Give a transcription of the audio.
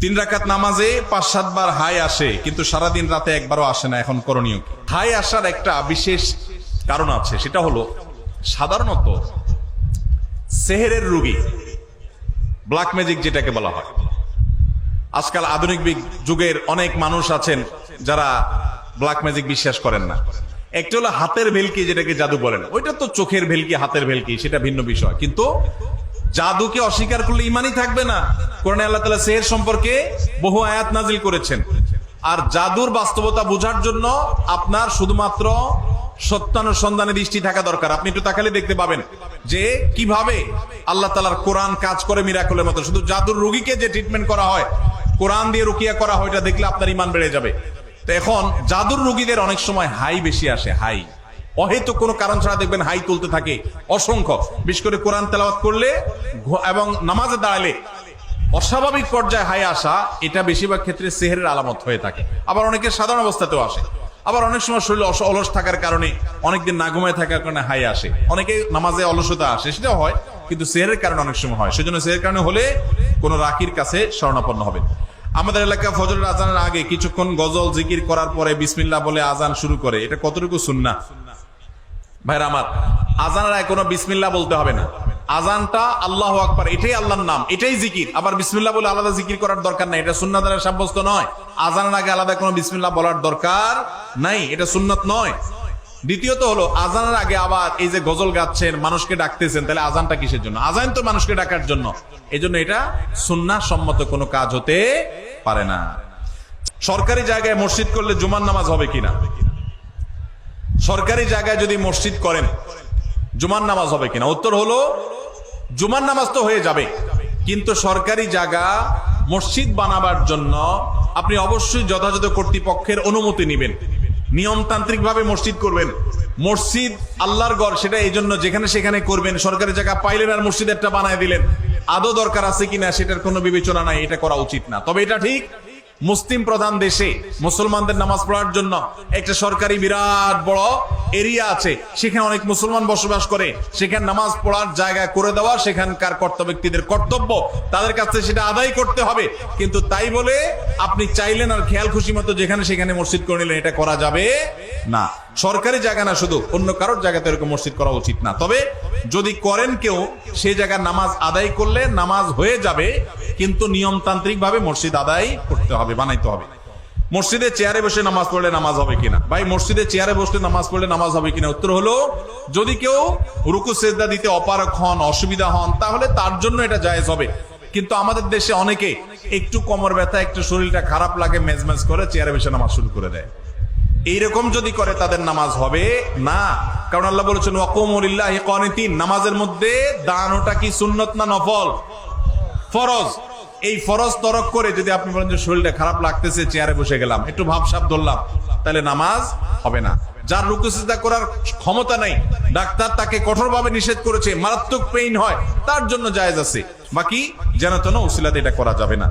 তিন রাকাত নামাজে ৫-৭ বার হাই আসে, কিন্তু সারাদিন রাতে একবারও আসে না। এখন করণীয় কি? হাই আসার একটা বিশেষ কারণ আছে, সেটা হলো সাধারণত সেহেরের রোগী, ব্ল্যাক ম্যাজিক যেটাকে বলা হয়। আজকাল আধুনিক যুগের অনেক মানুষ আছেন যারা ব্ল্যাক ম্যাজিক বিশ্বাস করেন না। একটা হলো হাতের ভেলকি, যেটাকে জাদু বলেন। ওইটা তো চোখের ভেলকি, হাতের ভেলকি, সেটা ভিন্ন বিষয়। কিন্তু জাদুকে অস্বীকার করলে ইমানই থাকবে না। কোরআনে আল্লাহ তাআলা সেহের সম্পর্কে বহু আয়াত নাজিল করেছেন। আর জাদুর বাস্তবতা বোঝার জন্য আপনার শুধুমাত্র সত্যানুসন্ধানে দৃষ্টি থাকা দরকার। আপনি একটু তাকালে দেখতে পাবেন যে কিভাবে আল্লাহ তাআলার কোরআন কাজ করে মিরাকলের মতো। শুধু জাদুর রোগীকে যে ট্রিটমেন্ট করা হয়, কোরআন দিয়ে রুকিয়া করা হয়, এটা দেখলে আপনার ইমান বেড়ে যাবে। তো এখন জাদুর রোগীদের অনেক সময় হাই বেশি আসে, হাই অহেতুক কোনো কারণ ছাড়া দেখবেন হাই তুলতে থাকে অসংখ্য। বিশেষ করে কোরআন তেলাওয়াত করলে এবং নামাজে দাঁড়ালে অস্বাভাবিক পর্যায়ে হাই আসা, এটা বেশিরভাগ ক্ষেত্রে সেহেরের আলামত হয়ে থাকে। আবার অনেকে সাধারণ অবস্থাতেও আসে। আবার অনেক সময় শরীর অলস থাকার কারণে, অনেকদিন না ঘুমায় থাকার কারণে হাই আসে। অনেকে নামাজে অলসতা আসে, সেটাও হয়, কিন্তু সেহেরের কারণে অনেক সময় হয়। সেজন্য সেহের কারণে হলে কোনো রাকির কাছে শরণাপন্ন হবেন। আমাদের এলাকা ফজরের আজানের আগে কিছুক্ষণ গজল জিকির করার পরে বিসমিল্লাহ বলে আজান শুরু করে। এটা কতটুকু সুন্নাহ ভাইরা আমার? আজানের আগে কোনো বিসমিল্লাহ বলতে হবে না। আজানটা আল্লাহু আকবার, এটাই আল্লাহর নাম, এটাই জিকির। আবার বিসমিল্লাহ বলে আলাদা জিকির করার দরকার নাই, এটা সুন্নাহ দ্বারা সাব্যস্ত নয়। আজানের আগে আলাদা কোনো বিসমিল্লাহ বলার দরকার নাই, এটা সুন্নাত নয়। দ্বিতীয়ত হলো আজানের আগে আবার এই যে গজল গাচ্ছেন, মানুষকে ডাকতেছেন, তাহলে আজানটা কিসের জন্য? আজান তো মানুষকে ডাকার জন্য। এই জন্য এটা সুন্নাহ সম্মত কোনো কাজ হতে পারে না। সরকারি জায়গায় মসজিদ করলে জুমার নামাজ হবে কিনা? সরকারি জায়গায় যদি মসজিদ করেন জুমার নামাজ হবে কিনা? উত্তর হলো জুমার নামাজ তো হয়ে যাবে, কিন্তু সরকারি জায়গা মসজিদ বানাবার জন্য আপনি অবশ্যই যথাযথ কর্তৃপক্ষের অনুমতি নেবেন। নিয়মতান্ত্রিক ভাবে মসজিদ করবেন। মসজিদ আল্লাহর ঘর, সেটা এই জন্য যেখানে সেখানে করবেন। সরকারি জায়গা পাইলেন আর মসজিদ একটা বানায় দিলেন, আদৌ দরকার আছে কিনা সেটার কোনো বিবেচনা নাই, এটা করা উচিত না। তবে এটা ঠিক, মুসলিম প্রধান দেশে মুসলমানদের নামাজ পড়ার জন্য একটা সরকারি বিরাট বড় এরিয়া আছে, সেখানে অনেক মুসলমান বসবাস করে, সেখানে নামাজ পড়ার জায়গা করে দেওয়া সেখানকার কর্তব্য ব্যক্তিদের কর্তব্য, তাদের কাছে সেটা আদায় করতে হবে। কিন্তু তাই বলে আপনি চাইলেন আর খেয়াল খুশি মতো যেখানে সেখানে মসজিদ করে নিলেন, এটা করা যাবে না। সরকারি জায়গা না, শুধু অন্য কারোর জায়গাতে এরকম মসজিদ করা উচিত না। তবে যদি করেন কেউ, সেই জায়গায় নামাজ আদায় করলে নামাজ হয়ে যাবে, কিন্তু নিয়মতান্ত্রিক ভাবে মসজিদ আদায় করতে হবে, বানাইতে হবে। মসজিদে চেয়ারে বসে নামাজ পড়লে নামাজ হবে কিনা? ভাই, মসজিদে চেয়ারে বসলে নামাজ পড়লে নামাজ হবে কিনা? উত্তর হলো যদি কেউ রুকু সেজদা দিতে অপারগ হন, অসুবিধা হন, তাহলে তার জন্য এটা জায়েজ হবে। কিন্তু আমাদের দেশে অনেকে একটু কোমর ব্যথা, একটু শরীরটা খারাপ লাগে, মেজমেজ করে চেয়ারে বসে নামাজ শুরু করে দেয়। এইরকম যদি করে তাদের নামাজ হবে না। কারণ আল্লাহ বলেছেন ওয়াকুমু লিল্লাহি কানিতিন, নামাজের মধ্যে দাঁড়ানোটা কি সুন্নত না নফল? ফরজ। এই ফরজ তরক করে যদি আপনি বলেন যে শরীরটা খারাপ লাগতেছে, চেয়ারে বসে গেলাম, একটু ভাবসাব ধরলাম, তাহলে নামাজ হবে না। যার রুকু সিজদা করার ক্ষমতা নাই, ডাক্তার তাকে কঠোরভাবে নিষেধ করেছে, মারাত্মক পেইন হয়, তার জন্য জায়েজ আছে। বাকি যেন তেন উসিলাতে এটা করা যাবে না।